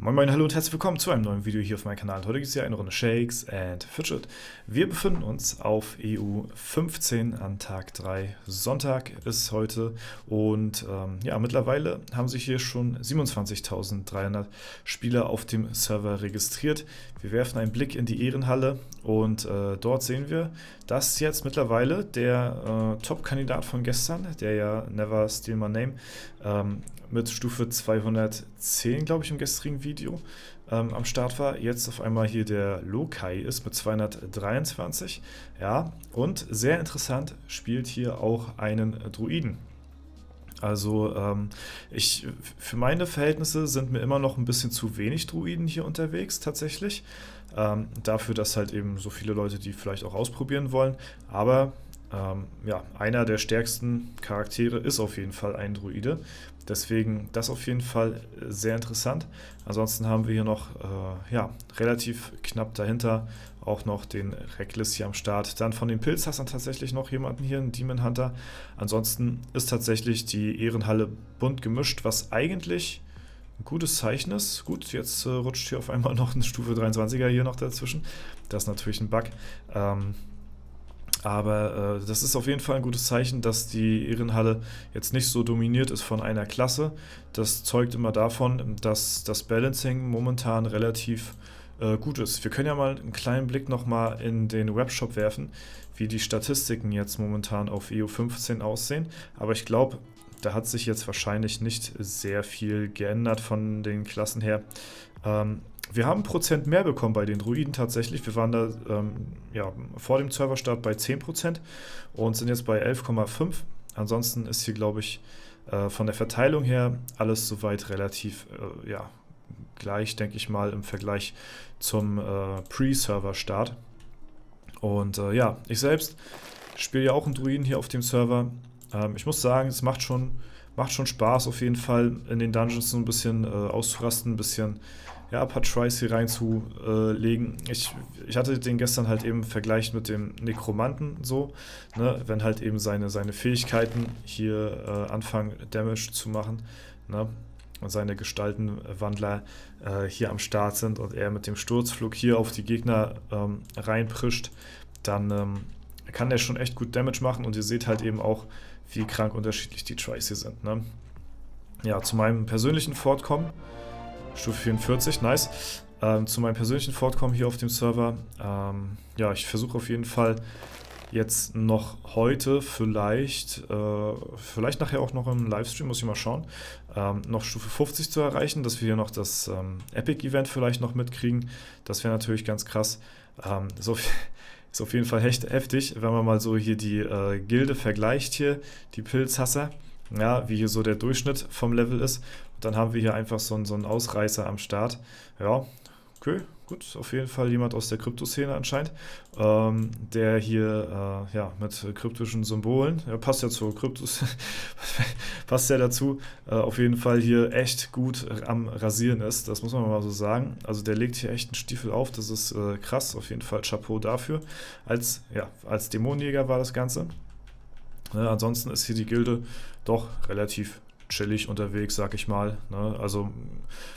Moin Moin, hallo und herzlich willkommen zu einem neuen Video hier auf meinem Kanal. Heute gibt es ja eine Runde Shakes and Fidget. Wir befinden uns auf EU 15 an Tag 3. Sonntag ist heute und ja, mittlerweile haben sich hier schon 27.300 Spieler auf dem Server registriert. Wir werfen einen Blick in die Ehrenhalle und dort sehen wir, dass jetzt mittlerweile der Top-Kandidat von gestern, der ja Never Steal My Name, mit Stufe 210, glaube ich, im gestrigen Video am Start war. Jetzt auf einmal hier der Lokai ist mit 223. Ja, und sehr interessant, spielt hier auch einen Druiden. Also für meine Verhältnisse sind mir immer noch ein bisschen zu wenig Druiden hier unterwegs tatsächlich. Dafür, dass halt eben so viele Leute die vielleicht auch ausprobieren wollen. Aber ja, einer der stärksten Charaktere ist auf jeden Fall ein Druide. Deswegen das auf jeden Fall sehr interessant. Ansonsten haben wir hier noch ja, relativ knapp dahinter auch noch den Reckless hier am Start. Dann von den Pilzhassern tatsächlich noch jemanden hier, einen Demon Hunter. Ansonsten ist tatsächlich die Ehrenhalle bunt gemischt, was eigentlich ein gutes Zeichen ist. Gut, jetzt rutscht hier auf einmal noch eine Stufe 23er hier noch dazwischen. Das ist natürlich ein Bug. Aber das ist auf jeden Fall ein gutes Zeichen, dass die Ehrenhalle jetzt nicht so dominiert ist von einer Klasse. Das zeugt immer davon, dass das Balancing momentan relativ gut ist. Wir können ja mal einen kleinen Blick nochmal in den Webshop werfen, wie die Statistiken jetzt momentan auf EU 15 aussehen. Aber ich glaube, da hat sich jetzt wahrscheinlich nicht sehr viel geändert von den Klassen her. Wir haben 1% mehr bekommen bei den Druiden tatsächlich. Wir waren da ja, vor dem Serverstart bei 10% und sind jetzt bei 11,5. Ansonsten ist hier, glaube ich, von der Verteilung her alles soweit relativ ja, gleich, denke ich mal, im Vergleich zum Pre-Server-Start. Und ja, ich selbst spiele ja auch einen Druiden hier auf dem Server. Ich muss sagen, es macht schon Spaß auf jeden Fall in den Dungeons so ein bisschen auszurasten, ein bisschen ja, ein paar Tries hier reinzulegen. Ich hatte den gestern halt eben vergleicht mit dem Nekromanten so, ne, wenn halt eben seine Fähigkeiten hier anfangen Damage zu machen, ne, und seine Gestaltenwandler hier am Start sind und er mit dem Sturzflug hier auf die Gegner reinprischt, dann kann der schon echt gut Damage machen und ihr seht halt eben auch, wie krank unterschiedlich die Tries hier sind. Ne? Ja, zu meinem persönlichen Fortkommen, Stufe 44, nice. Zu meinem persönlichen Fortkommen hier auf dem Server, ja, ich versuche auf jeden Fall jetzt noch heute vielleicht nachher auch noch im Livestream, muss ich mal schauen, noch Stufe 50 zu erreichen, dass wir hier noch das Epic-Event vielleicht noch mitkriegen. Das wäre natürlich ganz krass. Ist auf jeden Fall echt heftig, wenn man mal so hier die Gilde vergleicht hier, die Pilzhasser, ja, wie hier so der Durchschnitt vom Level ist. Und dann haben wir hier einfach so einen Ausreißer am Start. Ja, okay, gut, auf jeden Fall jemand aus der Kryptoszene anscheinend, der hier ja, mit kryptischen Symbolen, ja, passt ja zur Kryptos, passt ja dazu, auf jeden Fall hier echt gut am Rasieren ist, das muss man mal so sagen. Also der legt hier echt einen Stiefel auf, das ist krass, auf jeden Fall Chapeau dafür. Als Dämonenjäger war das Ganze. Ansonsten ist hier die Gilde doch relativ chillig unterwegs, sag ich mal. Ne? Also,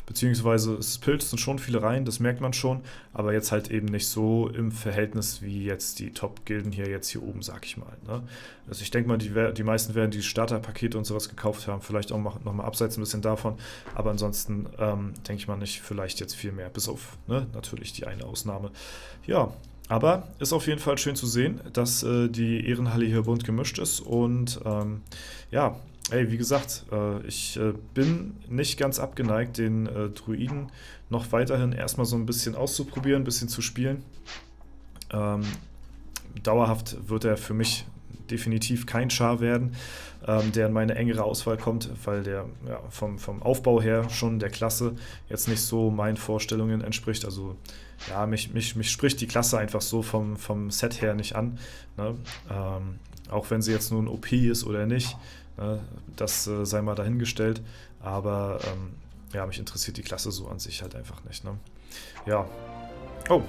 beziehungsweise es pilzen schon viele rein, das merkt man schon, aber jetzt halt eben nicht so im Verhältnis wie jetzt die Top-Gilden hier oben, sag ich mal. Ne? Also ich denke mal, die meisten werden die Starterpakete und sowas gekauft haben, vielleicht auch nochmal abseits ein bisschen davon, aber ansonsten denke ich mal nicht, vielleicht jetzt viel mehr, bis auf natürlich die eine Ausnahme. Ja, aber ist auf jeden Fall schön zu sehen, dass die Ehrenhalle hier bunt gemischt ist und ja, ey, wie gesagt, ich bin nicht ganz abgeneigt, den Druiden noch weiterhin erstmal so ein bisschen auszuprobieren, ein bisschen zu spielen. Dauerhaft wird er für mich definitiv kein Char werden, der in meine engere Auswahl kommt, weil der ja, vom Aufbau her schon der Klasse jetzt nicht so meinen Vorstellungen entspricht. Also ja, mich spricht die Klasse einfach so vom Set her nicht an. Ne? Auch wenn sie jetzt nur ein OP ist oder nicht, ne? Das sei mal dahingestellt. Aber ja, mich interessiert die Klasse so an sich halt einfach nicht. Ne? Ja. Oh.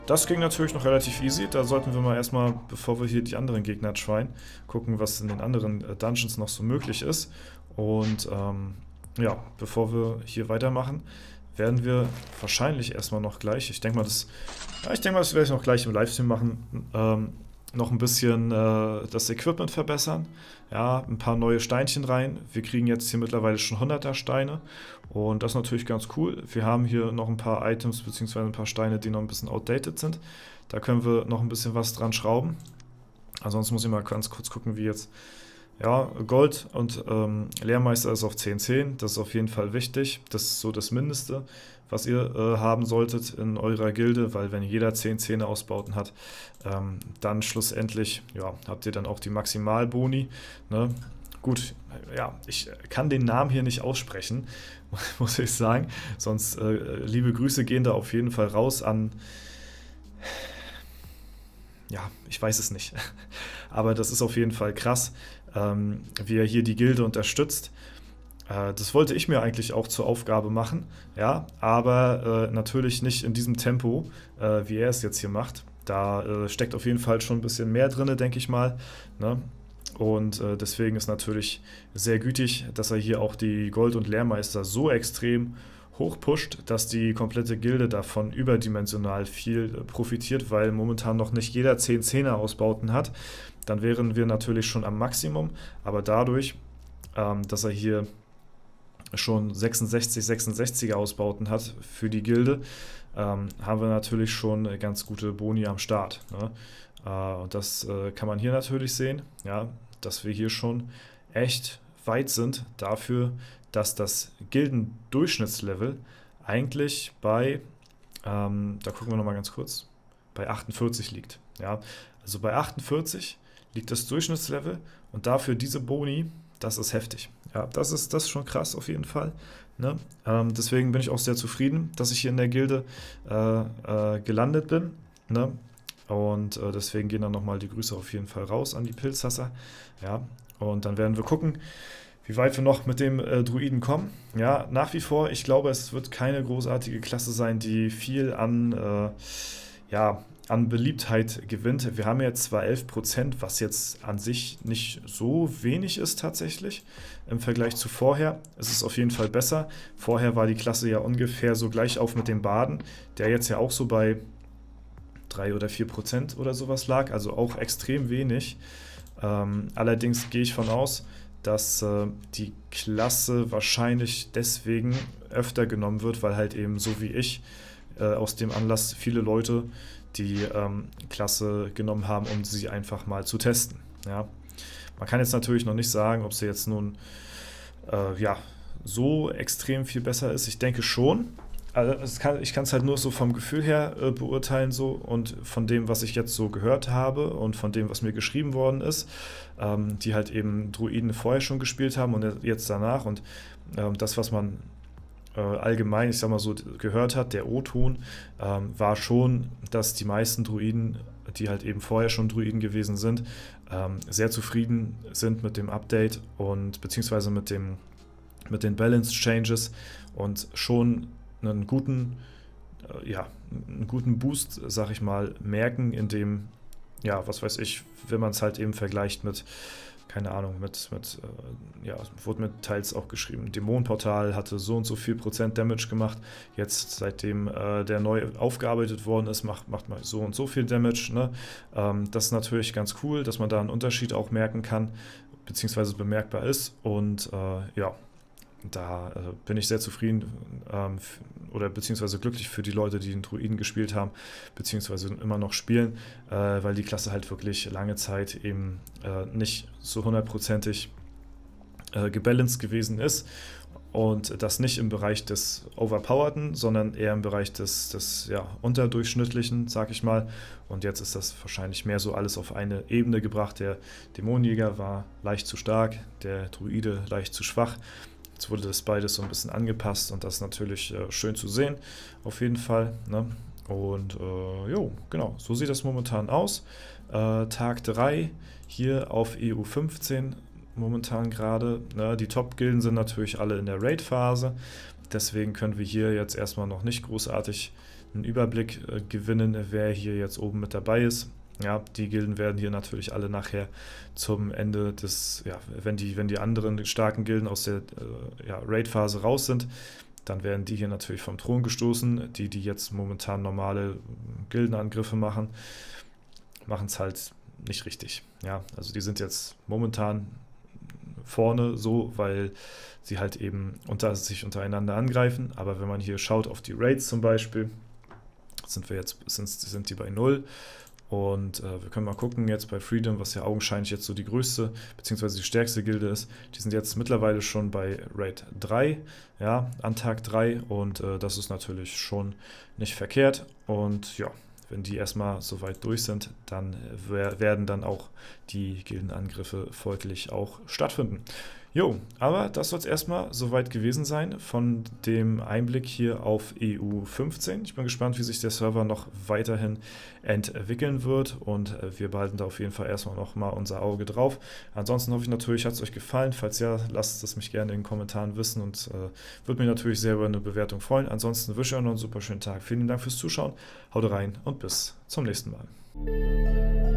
Das ging natürlich noch relativ easy. Da sollten wir mal erstmal, bevor wir hier die anderen Gegner tryen, gucken, was in den anderen Dungeons noch so möglich ist. Und ja, bevor wir hier weitermachen, werden wir wahrscheinlich erstmal noch gleich, ich denke mal, das werde ich noch gleich im Livestream machen, noch ein bisschen das Equipment verbessern. Ja, ein paar neue Steinchen rein. Wir kriegen jetzt hier mittlerweile schon 100er Steine und das ist natürlich ganz cool. Wir haben hier noch ein paar Items bzw. ein paar Steine, die noch ein bisschen outdated sind. Da können wir noch ein bisschen was dran schrauben. Ansonsten muss ich mal ganz kurz gucken, wie jetzt. Ja, Gold und Lehrmeister ist auf 10/10. Das ist auf jeden Fall wichtig. Das ist so das Mindeste, was ihr haben solltet in eurer Gilde, weil wenn jeder 10/10er Ausbauten hat, dann schlussendlich ja, habt ihr dann auch die Maximalboni. Ne? Gut, ja, ich kann den Namen hier nicht aussprechen, muss ich sagen. Sonst liebe Grüße gehen da auf jeden Fall raus an. Ja, ich weiß es nicht. Aber das ist auf jeden Fall krass, wie er hier die Gilde unterstützt. Das wollte ich mir eigentlich auch zur Aufgabe machen, ja, aber natürlich nicht in diesem Tempo, wie er es jetzt hier macht. Da steckt auf jeden Fall schon ein bisschen mehr drin, denke ich mal. Ne? Und deswegen ist natürlich sehr gütig, dass er hier auch die Gold- und Lehrmeister so extrem hochpusht, dass die komplette Gilde davon überdimensional viel profitiert, weil momentan noch nicht jeder 10/10er Ausbauten hat. Dann wären wir natürlich schon am Maximum, aber dadurch, dass er hier schon 66er Ausbauten hat für die Gilde, haben wir natürlich schon ganz gute Boni am Start. Ne? Und das kann man hier natürlich sehen, ja, dass wir hier schon echt weit sind dafür, dass das Gildendurchschnittslevel eigentlich bei, da gucken wir nochmal ganz kurz, bei 48 liegt. Ja? Also bei 48 liegt das Durchschnittslevel und dafür diese Boni, das ist heftig. Ja, das ist schon krass auf jeden Fall. Ne? Deswegen bin ich auch sehr zufrieden, dass ich hier in der Gilde gelandet bin. Ne? Und deswegen gehen dann nochmal die Grüße auf jeden Fall raus an die Pilzhasser. Ja? Und dann werden wir gucken, wie weit wir noch mit dem Druiden kommen. Ja, nach wie vor, ich glaube, es wird keine großartige Klasse sein, die viel an Beliebtheit gewinnt. Wir haben jetzt zwar 11%, was jetzt an sich nicht so wenig ist tatsächlich im Vergleich zu vorher. Es ist auf jeden Fall besser. Vorher war die Klasse ja ungefähr so gleich auf mit dem Baden, der jetzt ja auch so bei 3 oder 4% oder sowas lag, also auch extrem wenig. Allerdings gehe ich von aus, dass die Klasse wahrscheinlich deswegen öfter genommen wird, weil halt eben so wie ich aus dem Anlass viele Leute die Klasse genommen haben, um sie einfach mal zu testen. Ja. Man kann jetzt natürlich noch nicht sagen, ob sie jetzt nun so extrem viel besser ist. Ich denke schon. Also ich kann es halt nur so vom Gefühl her beurteilen so und von dem, was ich jetzt so gehört habe und von dem, was mir geschrieben worden ist, die halt eben Druiden vorher schon gespielt haben und jetzt danach und das, was man allgemein, ich sag mal so, gehört hat, der O-Ton, war schon, dass die meisten Druiden, die halt eben vorher schon Druiden gewesen sind, sehr zufrieden sind mit dem Update und beziehungsweise mit den Balance Changes und schon einen guten Boost, sag ich mal, merken, indem, ja, was weiß ich, wenn man es halt eben vergleicht mit, keine Ahnung, wurde mit teils auch geschrieben, Dämonenportal hatte so und so viel Prozent Damage gemacht, jetzt seitdem der neu aufgearbeitet worden ist, macht man so und so viel Damage, ne? Das ist natürlich ganz cool, dass man da einen Unterschied auch merken kann, beziehungsweise bemerkbar ist und da bin ich sehr zufrieden oder beziehungsweise glücklich für die Leute, die den Druiden gespielt haben, beziehungsweise immer noch spielen, weil die Klasse halt wirklich lange Zeit eben nicht so hundertprozentig gebalanced gewesen ist und das nicht im Bereich des Overpowerten, sondern eher im Bereich des Unterdurchschnittlichen, sag ich mal. Und jetzt ist das wahrscheinlich mehr so alles auf eine Ebene gebracht. Der Dämonenjäger war leicht zu stark, der Druide leicht zu schwach. Jetzt wurde das beides so ein bisschen angepasst und das ist natürlich schön zu sehen, auf jeden Fall. Ne? Und genau, so sieht das momentan aus. Tag 3 hier auf EU15 momentan gerade. Ne? Die Top-Gilden sind natürlich alle in der Raid-Phase, deswegen können wir hier jetzt erstmal noch nicht großartig einen Überblick gewinnen, wer hier jetzt oben mit dabei ist. Ja, die Gilden werden hier natürlich alle nachher zum Ende des, ja, wenn die anderen starken Gilden aus der Raid-Phase raus sind, dann werden die hier natürlich vom Thron gestoßen. Die jetzt momentan normale Gildenangriffe machen, machen es halt nicht richtig. Ja, also die sind jetzt momentan vorne so, weil sie halt eben sich untereinander angreifen. Aber wenn man hier schaut auf die Raids zum Beispiel, sind die bei 0. Und wir können mal gucken jetzt bei Freedom, was ja augenscheinlich jetzt so die größte bzw. die stärkste Gilde ist. Die sind jetzt mittlerweile schon bei Raid 3, ja, an Tag 3 und das ist natürlich schon nicht verkehrt. Und ja, wenn die erstmal soweit durch sind, dann werden dann auch die Gildenangriffe folglich auch stattfinden. Jo, aber das soll es erstmal soweit gewesen sein von dem Einblick hier auf EU15. Ich bin gespannt, wie sich der Server noch weiterhin entwickeln wird und wir behalten da auf jeden Fall erstmal noch mal unser Auge drauf. Ansonsten hoffe ich natürlich, hat es euch gefallen. Falls ja, lasst es mich gerne in den Kommentaren wissen und würde mich natürlich sehr über eine Bewertung freuen. Ansonsten wünsche ich euch noch einen super schönen Tag. Vielen Dank fürs Zuschauen, haut rein und bis zum nächsten Mal.